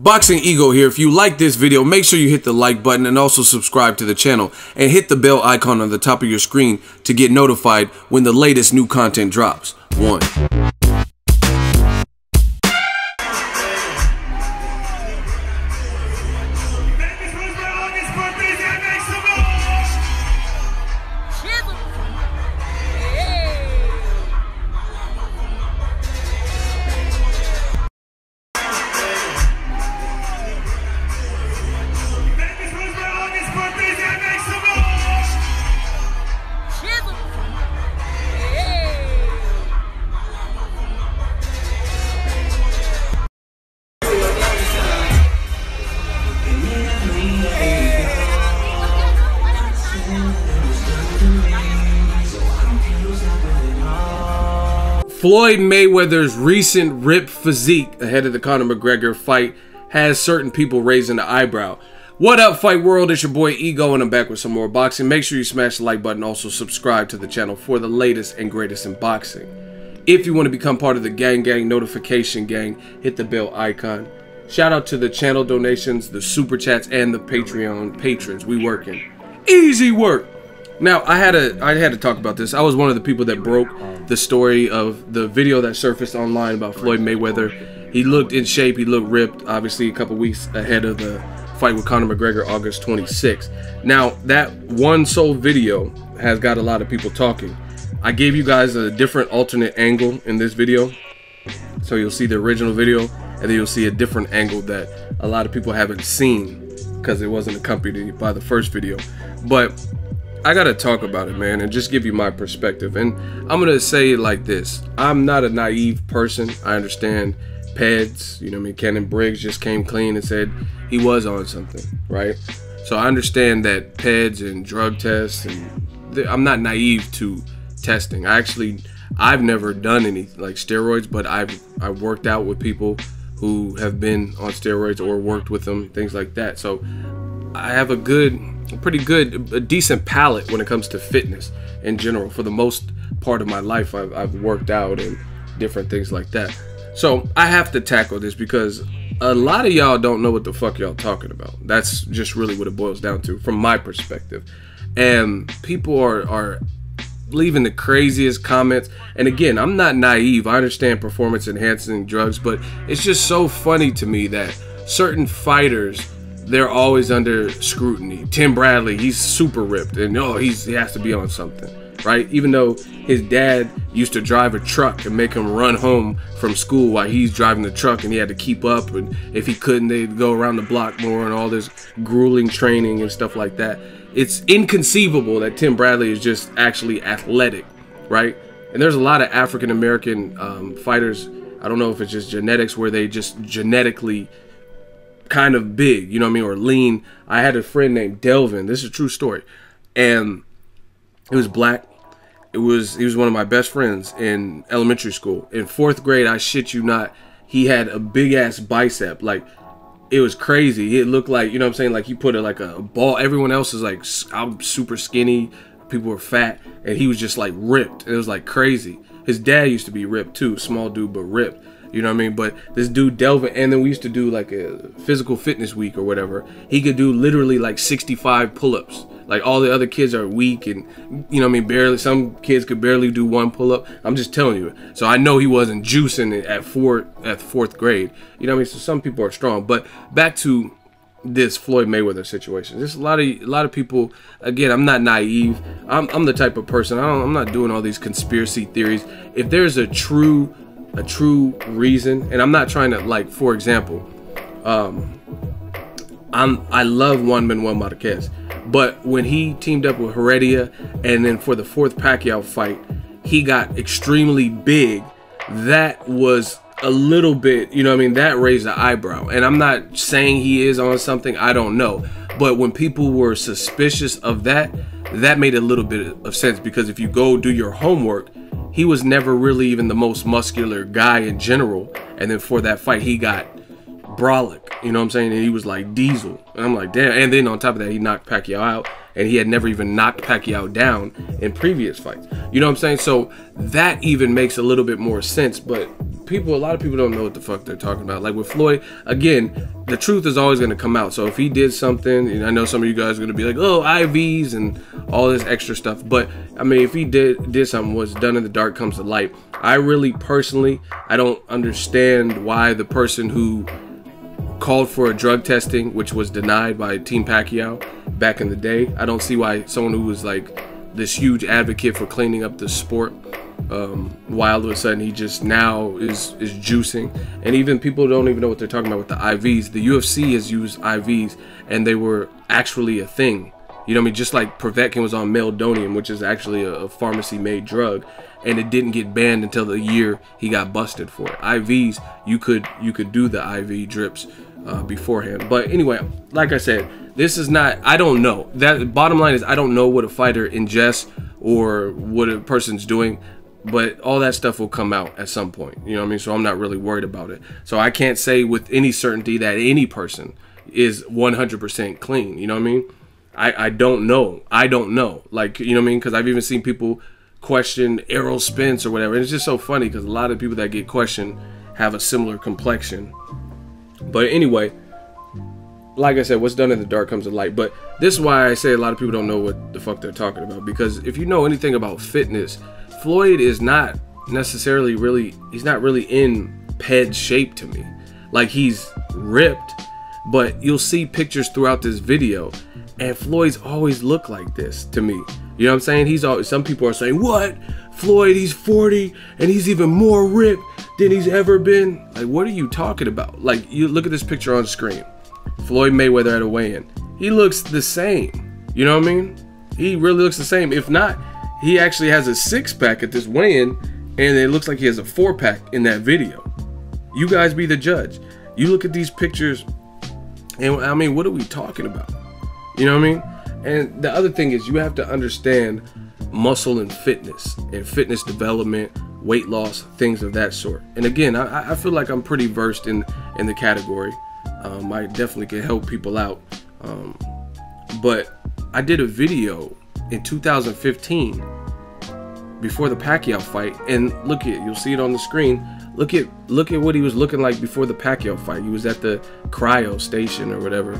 Boxingego here. If you like this video, make sure you hit the like button and also subscribe to the channel and hit the bell icon on the top of your screen to get notified when the latest new content drops. 1. Floyd Mayweather's recent ripped physique ahead of the Conor McGregor fight has certain people raising the eyebrow. What up, fight world? It's your boy Ego, and I'm back with some more boxing. Make sure you smash the like button. Also subscribe to the channel for the latest and greatest in boxing. If you want to become part of the gang notification gang, hit the bell icon. Shout out to the channel donations, the super chats, and the Patreon patrons. We working. Easy work. Now, I had to talk about this. I was one of the people that broke the story of the video that surfaced online about Floyd Mayweather. He looked in shape. He looked ripped, obviously a couple weeks ahead of the fight with Conor McGregor, August 26th. Now, that one sole video has got a lot of people talking. I gave you guys a different alternate angle in this video. So you'll see the original video, and then you'll see a different angle that a lot of people haven't seen because it wasn't accompanied by the first video. But I gotta talk about it, man, and just give you my perspective. And I'm gonna say it like this: I'm not a naive person. I understand Peds, you know what I mean? Cannon Briggs just came clean and said he was on something, right? So I understand that Peds and drug tests, and I'm not naive to testing. I've never done any like steroids, but I've worked out with people who have been on steroids or worked with them, things like that. So I have a decent palate when it comes to fitness in general. For the most part of my life, I've worked out and different things like that. So I have to tackle this because a lot of y'all don't know what the fuck y'all talking about. That's just really what it boils down to from my perspective. And people are leaving the craziest comments. And again, I'm not naive. I understand performance enhancing drugs, but it's just so funny to me that certain fighters, they're always under scrutiny. Tim Bradley, he's super ripped, and he has to be on something, right? Even though his dad used to drive a truck and make him run home from school while he's driving the truck, and he had to keep up, and if he couldn't, they'd go around the block more, and all this grueling training and stuff like that. It's inconceivable that Bradley is just actually athletic, right? And there's a lot of African-American fighters, I don't know if it's just genetics, where they just genetically kind of big, you know what I mean, or lean. I had a friend named Delvin. This is a true story, and he was black. He was one of my best friends in elementary school. In 4th grade, I shit you not, he had a big ass bicep. Like, it was crazy. It looked like, you know what I'm saying, like he put it like a ball. Everyone else is like, I'm super skinny, people were fat, and he was just like ripped. It was like crazy. His dad used to be ripped too, small dude but ripped. You know what I mean? But this dude Delvin, and then we used to do like a physical fitness week or whatever. He could do literally like 65 pull-ups. Like all the other kids are weak, and you know what I mean, barely. Some kids could barely do 1 pull-up. I'm just telling you. So I know he wasn't juicing it at 4th grade. You know what I mean? So some people are strong. But back to this Floyd Mayweather situation. There's a lot of people. Again, I'm not naive. I'm the type of person. I'm not doing all these conspiracy theories. If there's a true reason, and I'm not trying to, like, for example, I love Juan Manuel Marquez, but when he teamed up with Heredia, and then for the 4th Pacquiao fight, he got extremely big. That was a little bit, you know what I mean, that raised the eyebrow. And I'm not saying he is on something, I don't know, but when people were suspicious of that, that made a little bit of sense, because if you go do your homework, he was never really even the most muscular guy in general, and then for that fight he got brolic, you know what I'm saying? And he was like Diesel. And I'm like, damn. And then on top of that, he knocked Pacquiao out. And he had never even knocked Pacquiao down in previous fights. You know what I'm saying? So that even makes a little bit more sense. But a lot of people don't know what the fuck they're talking about. Like with Floyd, again, the truth is always going to come out. So if he did something, and I know some of you guys are going to be like, oh, IVs and all this extra stuff. But I mean, if he did something, what's done in the dark comes to light. I really personally, I don't understand why the person who called for a drug testing, which was denied by Team Pacquiao back in the day. I don't see why someone who was like this huge advocate for cleaning up the sport, why all of a sudden he just now is juicing. And even people don't even know what they're talking about with the IVs. The UFC has used IVs and they were actually a thing. You know what I mean? Just like Prevetkin was on Meldonium, which is actually a pharmacy-made drug, and it didn't get banned until the year he got busted for it. IVs, you could do the IV drips beforehand. But anyway, like I said, this is not, I don't know. That bottom line is I don't know what a fighter ingests or what a person's doing, but all that stuff will come out at some point. You know what I mean? So I'm not really worried about it. So I can't say with any certainty that any person is 100% clean. You know what I mean? I don't know. I don't know. Like, you know what I mean? Because I've even seen people question Errol Spence or whatever. And it's just so funny because a lot of people that get questioned have a similar complexion. But anyway, like I said, what's done in the dark comes to light. But this is why I say a lot of people don't know what the fuck they're talking about. Because if you know anything about fitness, Floyd is not necessarily he's not really in ped shape to me. Like, he's ripped, but you'll see pictures throughout this video, and Floyd's always looked like this to me. You know what I'm saying? He's always, some people are saying, what? Floyd, he's 40 and he's even more ripped than he's ever been. Like, what are you talking about? Like, you look at this picture on screen. Floyd Mayweather at a weigh-in. He looks the same. You know what I mean? He really looks the same. If not, he actually has a 6-pack at this weigh-in, and it looks like he has a 4-pack in that video. You guys be the judge. You look at these pictures, and I mean, what are we talking about? You know what I mean? And the other thing is, you have to understand muscle and fitness development, weight loss, things of that sort. And again, I feel like I'm pretty versed in the category. I definitely can help people out. But I did a video in 2015 before the Pacquiao fight, and look at, you'll see it on the screen. Look at what he was looking like before the Pacquiao fight. He was at the cryo station or whatever,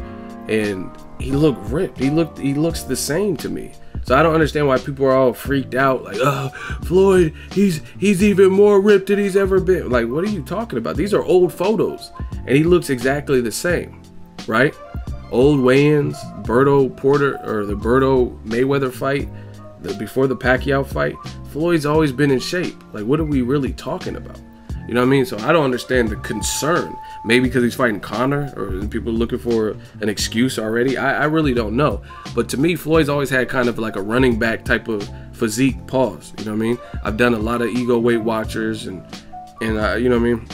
and he looked ripped. He looks the same to me. So I don't understand why people are all freaked out, like, oh, Floyd, he's even more ripped than he's ever been. Like, what are you talking about? These are old photos, and he looks exactly the same, right? Old weigh-ins, Berto Porter, or the Berto Mayweather fight, before the Pacquiao fight. Floyd's always been in shape. Like, what are we really talking about? You know what I mean? So I don't understand the concern. Maybe because he's fighting Conor, or people looking for an excuse already. I really don't know. But to me, Floyd's always had kind of like a running back type of physique. Pause. You know what I mean? I've done a lot of ego Weight Watchers, and you know what I mean?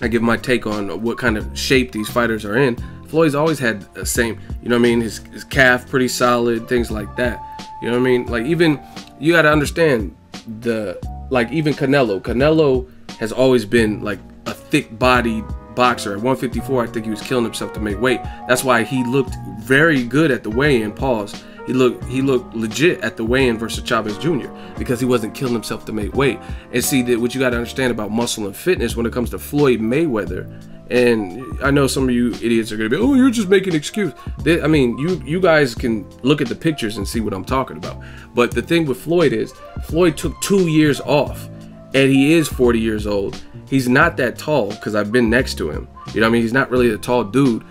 I give my take on what kind of shape these fighters are in. Floyd's always had the same, you know what I mean? His calf pretty solid, things like that. You know what I mean? Like, even, you got to understand even Canelo has always been like a thick-bodied boxer. At 154, I think he was killing himself to make weight. That's why he looked very good at the weigh-in. Pause. He looked legit at the weigh-in versus Chavez Jr. because he wasn't killing himself to make weight. And see, that what you got to understand about muscle and fitness when it comes to Floyd Mayweather. And I know some of you idiots are going to be, oh, you're just making an excuse. I mean, you guys can look at the pictures and see what I'm talking about. But the thing with Floyd is, Floyd took 2 years off, and he is 40 years old. He's not that tall, because I've been next to him. You know what I mean? He's not really a tall dude.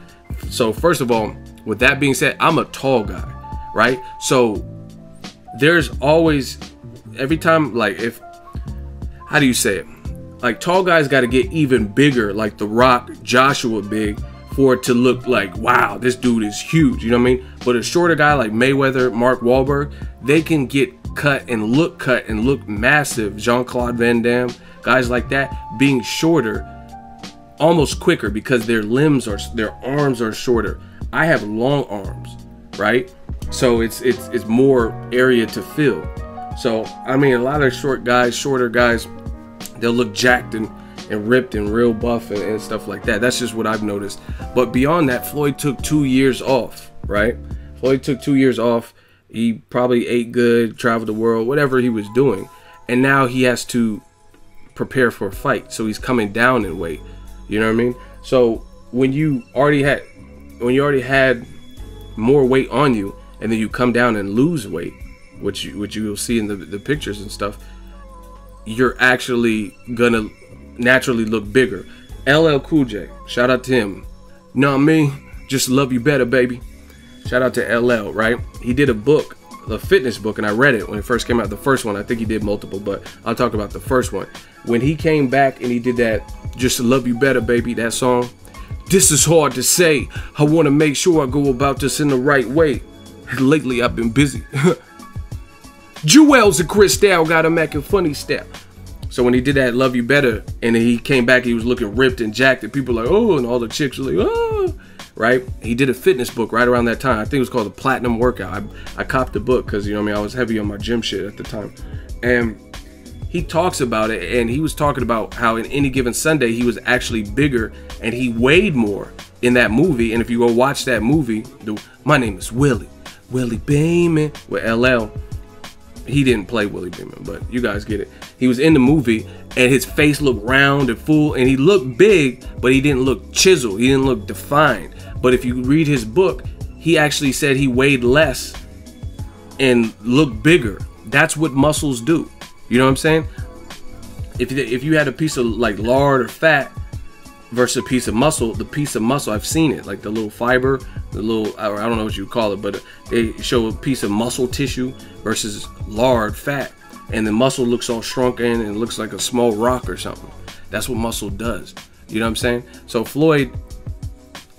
So first of all, with that being said, I'm a tall guy, right? So there's always, every time, like, how do you say it? Like, tall guys got to get even bigger, like The Rock, Joshua big, for it to look like, wow, this dude is huge. You know what I mean? But a shorter guy like Mayweather, Mark Wahlberg, they can get cut and look massive. Jean-Claude Van Damme, guys like that, being shorter, almost quicker because their arms are shorter. I have long arms, right? So it's more area to fill. So I mean, a lot of shorter guys, they'll look jacked and and ripped and real buff and stuff like that. That's just what I've noticed. But beyond that, Floyd took 2 years off, right? Floyd took 2 years off. He probably ate good, traveled the world, whatever he was doing. And now he has to prepare for a fight. So he's coming down in weight. You know what I mean? So when you already had more weight on you, and then you come down and lose weight, which you'll see in the pictures and stuff, you're actually gonna naturally look bigger. LL Cool J, shout out to him. Know what I mean? Just love you better, baby. Shout out to LL, right? He did a book, a fitness book, and I read it when it first came out. The first one, I think he did multiple, but I'll talk about the first one. When he came back and he did that Just Love You Better, Baby, that song, this is hard to say. I want to make sure I go about this in the right way. Lately, I've been busy. Jewels and Cristal got him acting funny style. So when he did that Love You Better, and then he came back, he was looking ripped and jacked, and people were like, oh, and all the chicks were like, oh, right? He did a fitness book right around that time. I think it was called The Platinum Workout. I copped the book because, you know what I mean, I was heavy on my gym shit at the time. And he talks about it, and he was talking about how in Any Given Sunday, he was actually bigger, and he weighed more in that movie. And if you go watch that movie, My Name is Willie Beeman with LL. He didn't play Willie Beeman, but you guys get it. He was in the movie, and his face looked round and full, and he looked big, but he didn't look chiseled. He didn't look defined. But if you read his book, he actually said he weighed less and looked bigger. That's what muscles do. You know what I'm saying? If you had a piece of like lard or fat versus a piece of muscle, the piece of muscle, I've seen it, like the little fiber, the little, I don't know what you call it, but they show a piece of muscle tissue versus lard fat, and the muscle looks all shrunken and looks like a small rock or something. That's what muscle does. You know what I'm saying? So Floyd,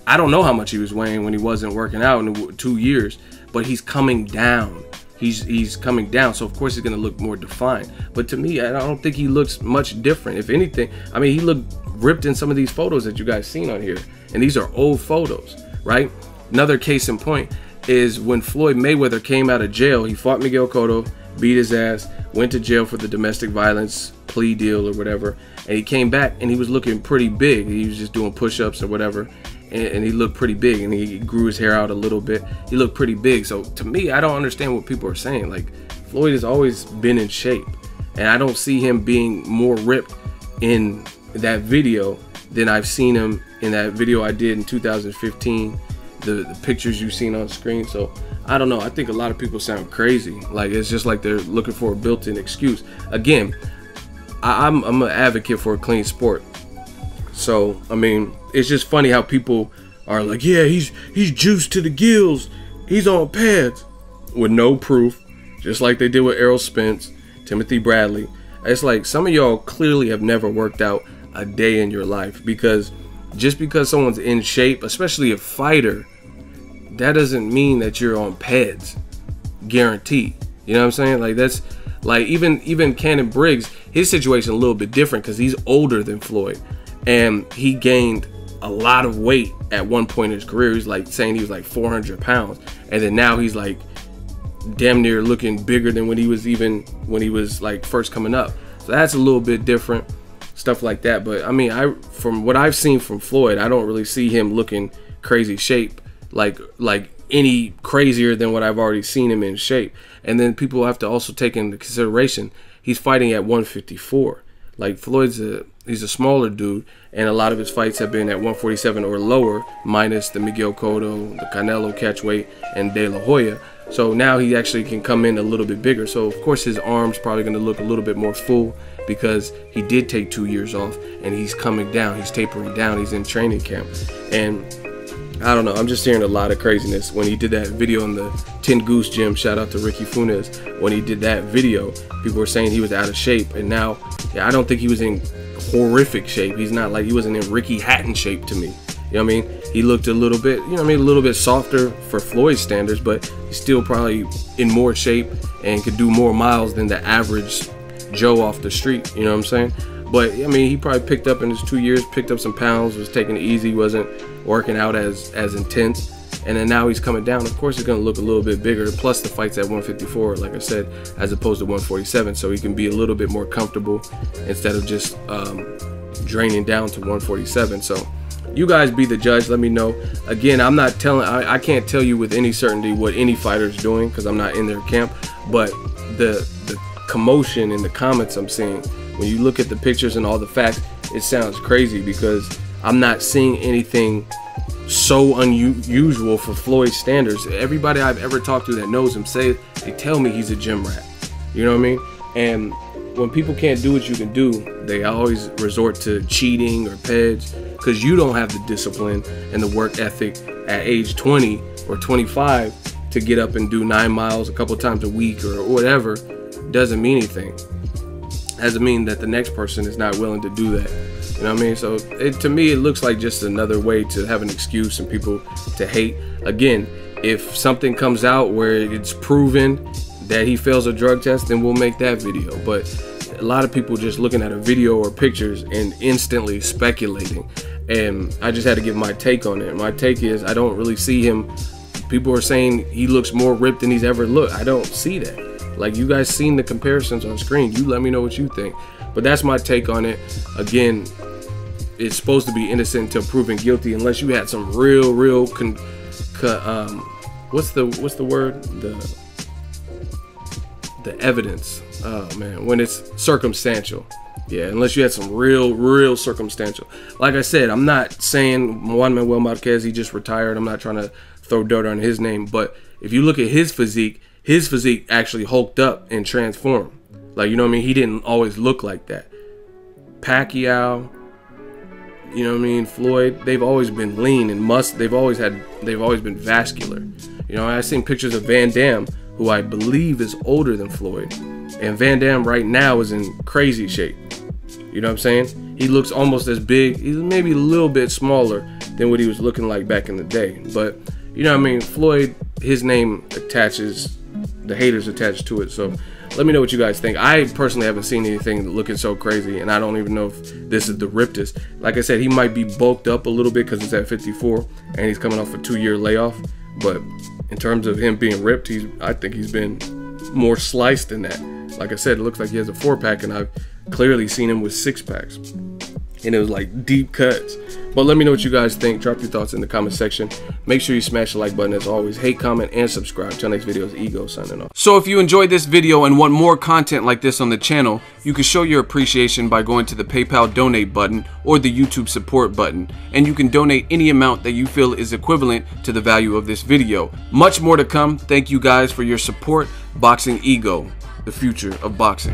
I don't know how much he was weighing when he wasn't working out in 2 years, but he's coming down. He's coming down, so of course he's gonna look more defined. But to me, I don't think he looks much different. If anything, I mean, he looked ripped in some of these photos that you guys seen on here, and these are old photos, right? Another case in point is when Floyd Mayweather came out of jail. He fought Miguel Cotto, beat his ass, went to jail for the domestic violence plea deal or whatever, and he came back and he was looking pretty big. He was just doing push-ups or whatever, and he looked pretty big, and he grew his hair out a little bit. He looked pretty big. So to me, I don't understand what people are saying. Like, Floyd has always been in shape, and I don't see him being more ripped in that video than I've seen him in that video I did in 2015, the pictures you've seen on screen. So I don't know, I think a lot of people sound crazy. Like, it's just like they're looking for a built-in excuse. Again, I'm an advocate for a clean sport. So I mean, it's just funny how people are like, yeah, he's juiced to the gills, he's on pads, with no proof, just like they did with Errol Spence, Timothy Bradley. It's like, some of y'all clearly have never worked out a day in your life, because just because someone's in shape, especially a fighter, that doesn't mean that you're on pads, guaranteed. You know what I'm saying? Like, that's like, even Cannon Briggs, his situation a little bit different because he's older than Floyd, and he gained a lot of weight at one point in his career. He's like saying he was like 400 pounds, and then now he's like damn near looking bigger than when he was like first coming up. So that's a little bit different, stuff like that. But I mean, from what I've seen from Floyd, I don't really see him looking crazy shape, like any crazier than what I've already seen him in shape. And then people have to also take into consideration he's fighting at 154. Like, he's a smaller dude, and a lot of his fights have been at 147 or lower, minus the Miguel Cotto, the Canelo catchweight, and De La Hoya. So now he actually can come in a little bit bigger. So of course his arm's probably going to look a little bit more full, because he did take 2 years off, and he's coming down, he's tapering down, he's in training camp. And I don't know, I'm just hearing a lot of craziness. When he did that video in the Tin Goose gym, shout out to Ricky Funes, when he did that video, people were saying he was out of shape, and now, yeah, I don't think he was in horrific shape. He's not like, he wasn't in Ricky Hatton shape to me. You know what I mean? He looked a little bit, you know what I mean, a little bit softer for Floyd's standards, but he's still probably in more shape and could do more miles than the average Joe off the street, you know what I'm saying? But I mean, he probably picked up in his 2 years, picked up some pounds, was taking it easy, wasn't working out as intense, and then now he's coming down. Of course he's going to look a little bit bigger, plus the fight's at 154, like I said, as opposed to 147, so he can be a little bit more comfortable instead of just draining down to 147. So you guys be the judge. Let me know. Again, I'm not telling, I can't tell you with any certainty what any fighter's doing because I'm not in their camp, but the commotion in the comments I'm seeing, when you look at the pictures and all the facts, it sounds crazy because I'm not seeing anything so unusual for Floyd's standards. Everybody I've ever talked to that knows him they tell me he's a gym rat. You know what I mean? And when people can't do what you can do, they always resort to cheating or peds because you don't have the discipline and the work ethic at age 20 or 25 to get up and do 9 miles a couple times a week or whatever. Doesn't mean anything. Doesn't mean that the next person is not willing to do that. You know what I mean? So to me, it looks like just another way to have an excuse and people to hate. Again, if something comes out where it's proven that he fails a drug test, then we'll make that video. But a lot of people just looking at a video or pictures and instantly speculating. And I just had to give my take on it. My take is I don't really see him. People are saying he looks more ripped than he's ever looked. I don't see that. Like, you guys seen the comparisons on screen. You let me know what you think. But that's my take on it. Again, it's supposed to be innocent until proven guilty, unless you had some real what's the word? The evidence. Oh man, when it's circumstantial. Yeah, unless you had some real circumstantial. Like I said, I'm not saying Juan Manuel Marquez, he just retired. I'm not trying to throw dirt on his name, but if you look at his physique actually hulked up and transformed. Like, you know what I mean? He didn't always look like that. Pacquiao, you know what I mean, Floyd, they've always been lean and they've always been vascular. You know, I've seen pictures of Van Damme, who I believe is older than Floyd. And Van Damme right now is in crazy shape. You know what I'm saying? He looks almost as big. He's maybe a little bit smaller than what he was looking like back in the day. But, you know what I mean? Floyd, his name attaches, the haters attached to it. So let me know what you guys think. I personally haven't seen anything looking so crazy, and I don't even know if this is the rippedest. Like I said, he might be bulked up a little bit because it's at 54, and he's coming off a 2-year layoff. But in terms of him being ripped, I think he's been more sliced than that. Like I said, it looks like he has a 4-pack, and I've clearly seen him with 6-packs. And it was like deep cuts. But let me know what you guys think. Drop your thoughts in the comment section. Make sure you smash the like button as always. Hate, comment, and subscribe. Till next video is Ego signing off. So if you enjoyed this video and want more content like this on the channel, you can show your appreciation by going to the PayPal donate button or the YouTube support button. And you can donate any amount that you feel is equivalent to the value of this video. Much more to come. Thank you guys for your support. Boxingego, the future of boxing.